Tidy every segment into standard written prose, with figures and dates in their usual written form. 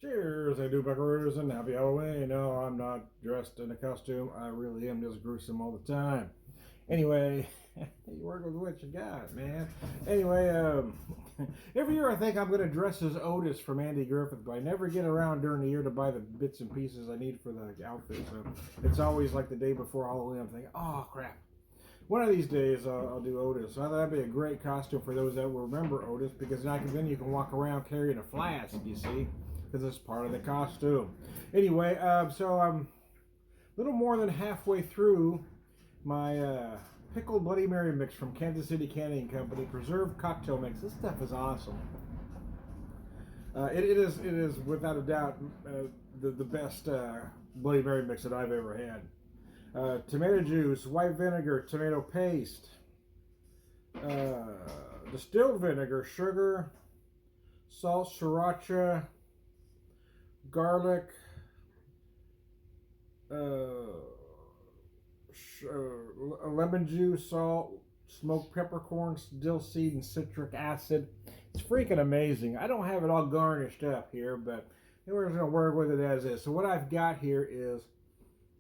Cheers, I do buckaroos and happy Halloween. No, I'm not dressed in a costume. I really am just gruesome all the time. Anyway, you work with what you got, man. Anyway, every year I think I'm going to dress as Otis from Andy Griffith, but I never get around during the year to buy the bits and pieces I need for the outfit. So it's always like the day before Halloween. I'm thinking, oh crap. One of these days I'll do Otis. I thought that'd be a great costume for those that will remember Otis, because then you can walk around carrying a flask, you see, because it's part of the costume. Anyway, so I'm a little more than halfway through my pickled Bloody Mary mix from Kansas City Canning Company, preserved cocktail mix. This stuff is awesome. It is without a doubt the best Bloody Mary mix that I've ever had. Tomato juice, white vinegar, tomato paste, distilled vinegar, sugar, salt, sriracha, garlic, lemon juice, salt, smoked peppercorns, dill seed, and citric acid. It's freaking amazing. I don't have it all garnished up here, but we're just going to work with it as is. So what I've got here is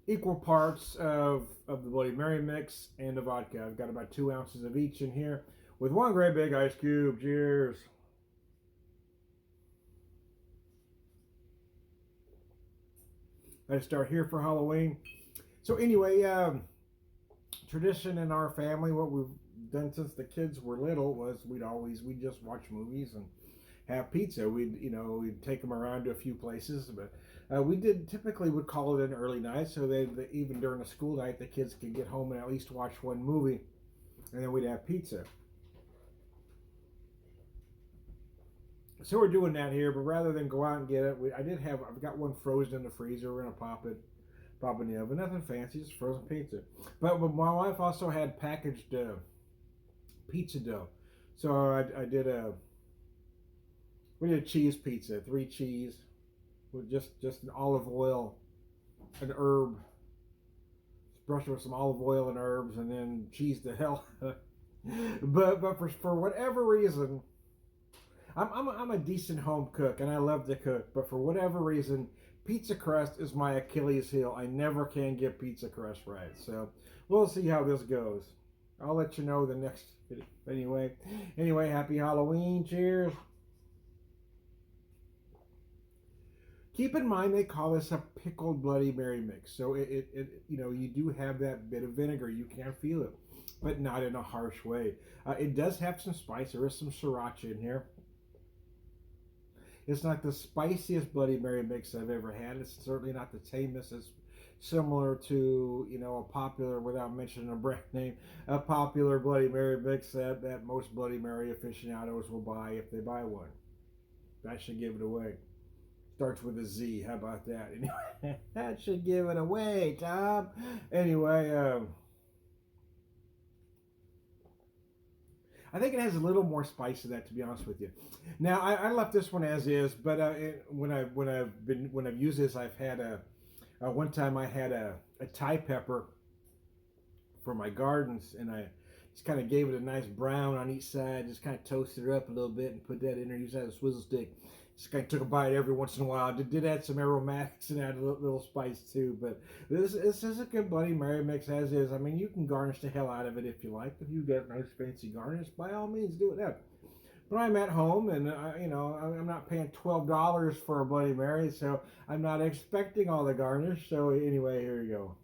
equal parts of the Bloody Mary mix and the vodka. I've got about 2 ounces of each in here with one great big ice cube. Cheers. I start here for Halloween. So anyway, tradition in our family, what we've done since the kids were little was we'd just watch movies and have pizza. We'd take them around to a few places, but we typically would call it an early night, so that even during a school night, the kids could get home and at least watch one movie, and then we'd have pizza. So we're doing that here, but rather than go out and get it, I've got one frozen in the freezer. We're gonna pop in the oven. Nothing fancy, just frozen pizza. But my wife also had packaged pizza dough, so we did a cheese pizza, 3 cheese, with just an olive oil, an herb. Just brush it with some olive oil and herbs, and then cheese the hell. but for whatever reason, I'm a decent home cook, and I love to cook. But for whatever reason, pizza crust is my Achilles heel. I never can get pizza crust right. So we'll see how this goes. I'll let you know the next video. Anyway, happy Halloween. Cheers. Keep in mind they call this a pickled Bloody Mary mix, so you do have that bit of vinegar. You can feel it, but not in a harsh way. It does have some spice. There is some sriracha in here. It's not the spiciest Bloody Mary mix I've ever had. It's certainly not the tamest. It's similar to a popular, without mentioning a brand name, a popular Bloody Mary mix that most Bloody Mary aficionados will buy if they buy one. That should give it away. Starts with a Z. How about that? Anyway, that should give it away, Tom. Anyway, I think it has a little more spice to that, to be honest with you. Now, I left this one as is, but when I've used this, I've had one time I had a Thai pepper for my gardens, and I just kind of gave it a nice brown on each side, just kind of toasted it up a little bit and put that in there. Use that as a swizzle stick. Just kind of took a bite every once in a while. I did add some aromatics and add a little spice too. But this is a good Bloody Mary mix as is. I mean, you can garnish the hell out of it if you like. If you get a nice fancy garnish, by all means do it up. But I'm at home, and I'm not paying $12 for a Bloody Mary, so I'm not expecting all the garnish. So anyway, here you go.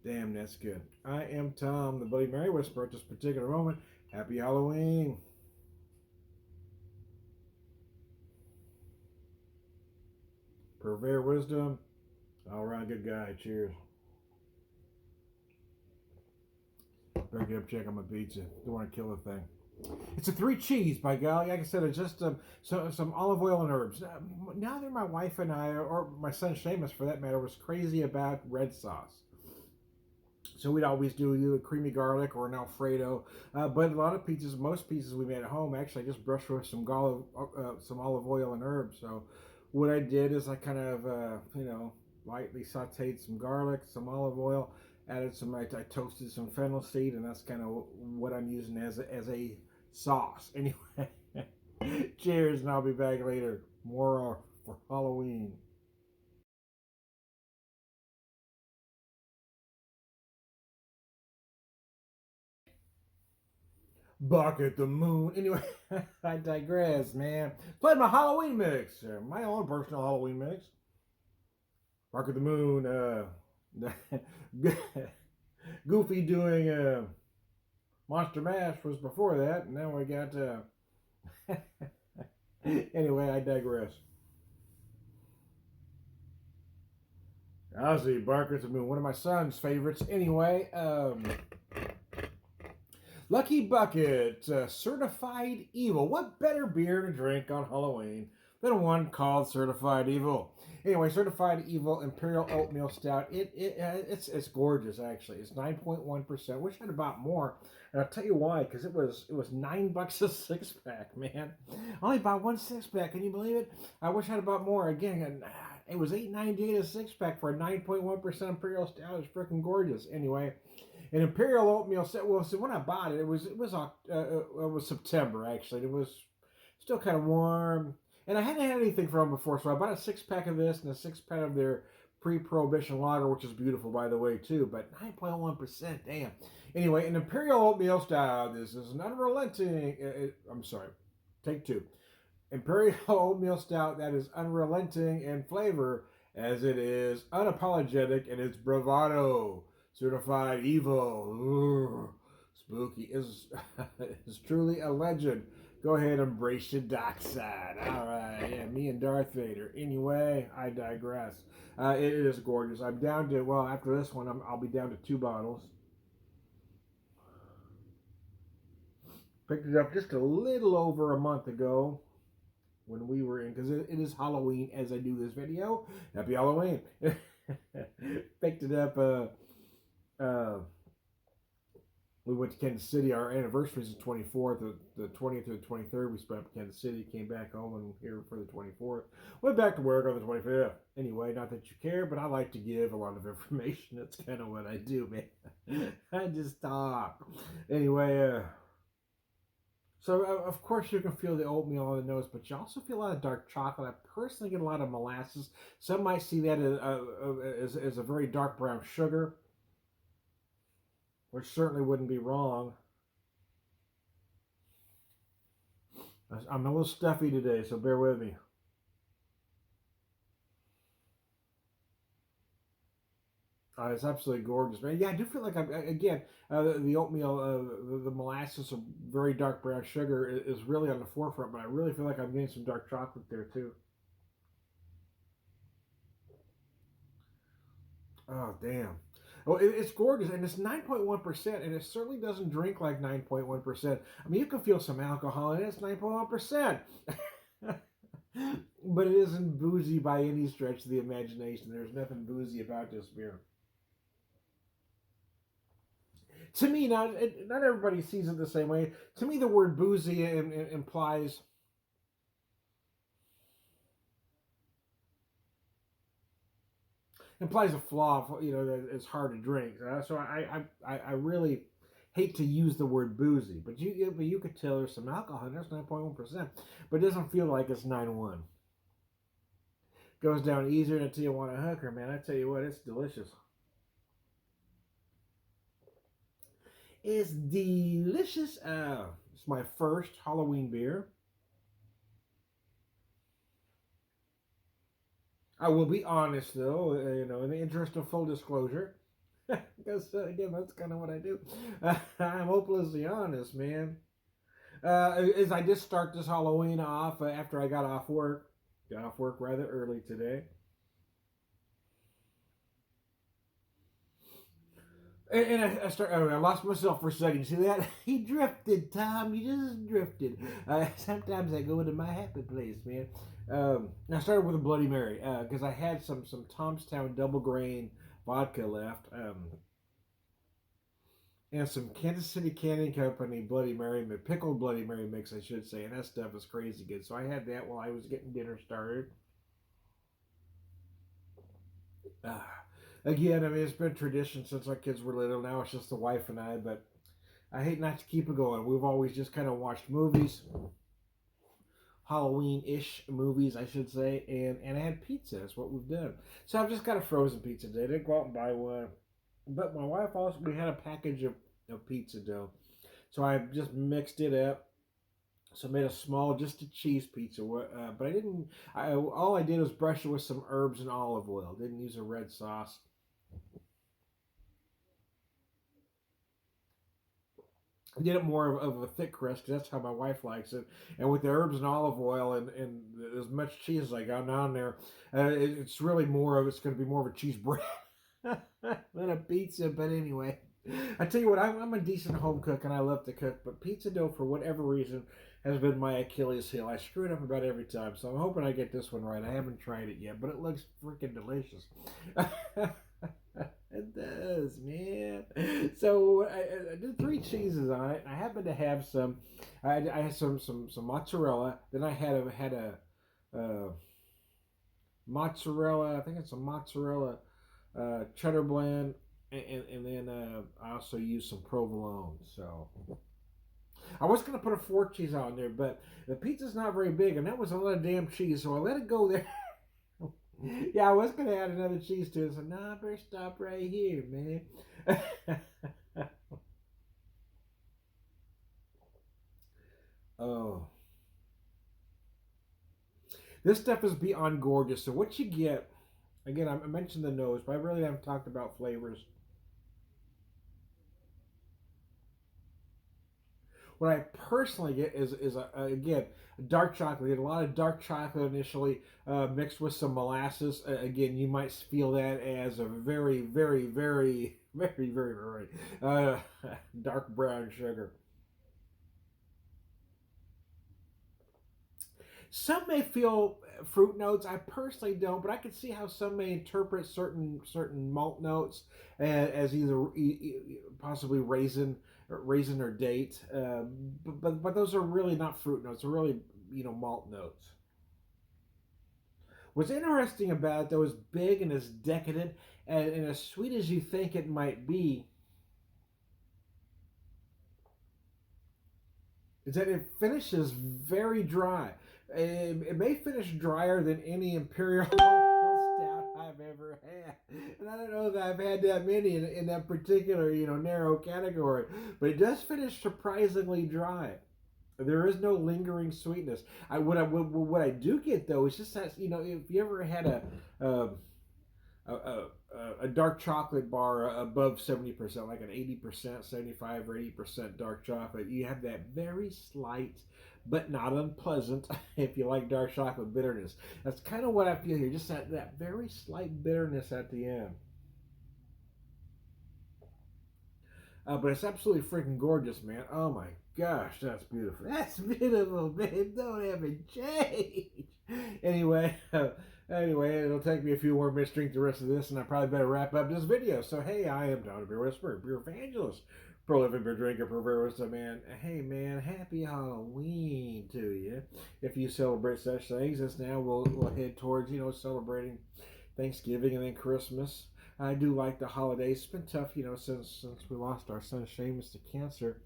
Damn, that's good. I am Tom, the Bloody Mary Whisperer at this particular moment. Happy Halloween. Purveyor wisdom. All around good guy. Cheers. Better get up, check on my pizza. Don't want to kill the thing. It's a 3 cheese, by golly. Like I said, it's just some olive oil and herbs. Neither my wife and I, or my son Seamus for that matter, was crazy about red sauce. So we'd always do either creamy garlic or an Alfredo. But a lot of pizzas, most pizzas we made at home, actually I just brushed with some olive oil and herbs. So what I did is I kind of, lightly sauteed some garlic, some olive oil, added I toasted some fennel seed, and that's kind of what I'm using as a sauce. Anyway, Cheers, and I'll be back later. More for Halloween. Bark at the moon. Anyway, I digress, man. Played my Halloween mix, my own personal Halloween mix. Bark at the moon. Goofy doing Monster Mash was before that, and now we got. Anyway, I digress. Ozzy, Bark at the Moon, one of my son's favorites. Anyway, Lucky Bucket, Certified Evil. What better beer to drink on Halloween than one called Certified Evil? Anyway, Certified Evil Imperial Oatmeal Stout. It's gorgeous actually. It's 9.1%. Wish I had about more, and I'll tell you why. Because it was $9 a 6-pack, man. I only bought one 6-pack. Can you believe it? I wish I had about more. Again, it was $8.98 a 6-pack for a 9.1% Imperial Stout. It's freaking gorgeous. Anyway. An Imperial Oatmeal set. Well, so when I bought it, it was September actually. It was still kind of warm, and I hadn't had anything from them before, so I bought a 6-pack of this and a 6-pack of their pre-prohibition lager, which is beautiful by the way too. But 9.1%, damn. Anyway, an Imperial Oatmeal style. This is an unrelenting. I'm sorry, take two. Imperial Oatmeal Stout that is unrelenting in flavor as it is unapologetic in its bravado. Certified Evil. Spooky is truly a legend. Go ahead, embrace your dark side. All right, yeah, me and Darth Vader. Anyway, I digress. It is gorgeous. I'm down to, well, after this one, I'll be down to 2 bottles. Picked it up just a little over a month ago when we were in, because it is Halloween as I do this video. Happy Halloween. Picked it up, we went to Kansas City. Our anniversary is the 24th. The 20th to the 23rd, we spent up in Kansas City, came back home and here for the 24th. Went back to work on the 25th. Anyway, not that you care, but I like to give a lot of information. That's kind of what I do, man. I just talk. Anyway, so of course you can feel the oatmeal on the nose, but you also feel a lot of dark chocolate. I personally get a lot of molasses. Some might see that as a very dark brown sugar, which certainly wouldn't be wrong. I'm a little stuffy today, so bear with me. It's absolutely gorgeous, man. Yeah, I do feel like again, the oatmeal, the molasses of very dark brown sugar is really on the forefront, but I really feel like I'm getting some dark chocolate there too. Oh, damn. Oh, it's gorgeous, and it's 9.1%, and it certainly doesn't drink like 9.1%. I mean, you can feel some alcohol in it. It's 9.1%. But it isn't boozy by any stretch of the imagination. There's nothing boozy about this beer. To me, not everybody sees it the same way. To me, the word boozy implies a flaw, that it's hard to drink. So I really hate to use the word boozy, but you could tell there's some alcohol in there. It's 9.1%, but it doesn't feel like it's 9.1. Goes down easier until you want a hooker, man. I tell you what, it's delicious. It's delicious. It's my first Halloween beer. I will be honest, though, in the interest of full disclosure, because again, that's kind of what I do. I'm hopelessly honest, man. As I just start this Halloween off after I got off work rather early today. And I lost myself for a second. You see that? He drifted, Tom. You just drifted. Sometimes I go into my happy place, man. I started with a Bloody Mary because I had some Tomstown double grain vodka left, and some Kansas City Canning Company Bloody Mary, pickled Bloody Mary mix, I should say, and that stuff is crazy good. So I had that while I was getting dinner started. Again, I mean, it's been tradition since our kids were little. Now it's just the wife and I, but I hate not to keep it going. We've always just kind of watched movies. Halloween-ish movies, I should say, and I had pizza. That's what we've done. So I've just got a frozen pizza today. I didn't go out and buy one, but my wife also, we had a package of pizza dough, so I just mixed it up. So I made a small, just a cheese pizza, but I didn't. All I did was brush it with some herbs and olive oil. Didn't use a red sauce. I did it more of a thick crust because that's how my wife likes it. And with the herbs and olive oil and as much cheese as I got on there, it's really more of it's going to be more of a cheese bread than a pizza. But anyway, I tell you what, I'm a decent home cook and I love to cook, but pizza dough for whatever reason has been my Achilles heel. I screw it up about every time, so I'm hoping I get this one right. I haven't tried it yet, but it looks freaking delicious. It does, man. So I did 3 cheeses on it. I happened to have some. I had some mozzarella. Then I had a mozzarella. I think it's a mozzarella cheddar blend, and then I also used some provolone. So I was gonna put a 4 cheese on there, but the pizza's not very big, and that was a lot of damn cheese. So I let it go there. Yeah, I was gonna add another cheese to it, so no, I better stop right here, man. Oh, this stuff is beyond gorgeous. So what you get, again, I mentioned the nose, but I really haven't talked about flavors. What I personally get is again dark chocolate. We get a lot of dark chocolate initially, mixed with some molasses. Again, you might feel that as a very, very, very, very, very, very dark brown sugar. Some may feel fruit notes. I personally don't, but I can see how some may interpret certain malt notes as either possibly raisin or date. But those are really not fruit notes. They're really malt notes. What's interesting about it though is big and as decadent and as sweet as you think it might be is that it finishes very dry. It may finish drier than any imperial stout I've ever had, and I don't know that I've had that many in that particular narrow category. But it does finish surprisingly dry. There is no lingering sweetness. What I do get though is just that if you ever had um, a dark chocolate bar above 70%, like an 80%, 75 or 80% dark chocolate, you have that very slight but not unpleasant, if you like dark chocolate, bitterness. That's kind of what I feel here, just that very slight bitterness at the end. But it's absolutely freaking gorgeous, man. Oh my gosh, that's beautiful. That's beautiful, babe. Don't ever change. Anyway, anyway, it'll take me a few more minutes to drink the rest of this, and I probably better wrap up this video. So, hey, I am Tony Beer Whisperer, Beer Evangelist, prolific beer drinker, perverse man. Hey, man, happy Halloween to you. If you celebrate such things, as now we'll head towards celebrating Thanksgiving and then Christmas. I do like the holidays. It's been tough, since we lost our son Seamus to cancer.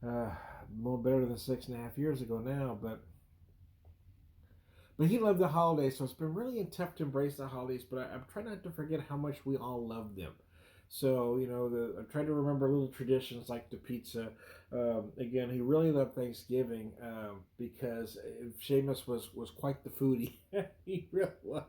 A little better than 6.5 years ago now, but he loved the holidays, so it's been really tough to embrace the holidays. But I'm trying not to forget how much we all love them. So I'm trying to remember little traditions like the pizza. Again, he really loved Thanksgiving because Seamus was quite the foodie. He really was.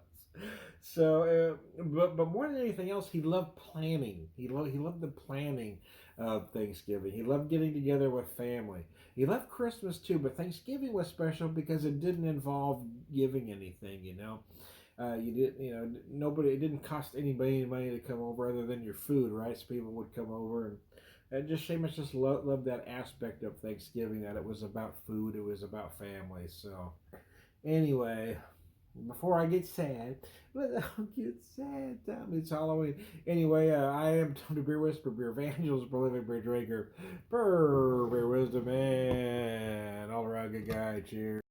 So, but more than anything else, he loved planning. He loved the planning of Thanksgiving. He loved getting together with family. He loved Christmas too, but Thanksgiving was special because it didn't involve giving anything. You didn't. Nobody. It didn't cost anybody any money to come over other than your food, right? So people would come over and just Seamus just loved that aspect of Thanksgiving, that it was about food, it was about family. So, anyway. Before I get sad, but I'll get sad, Tom. It's Halloween. Anyway, I am Tom the Beer Whisperer, Beer Evangelist, prolific beer drinker, beer wisdom, man. All around good guy. Cheers.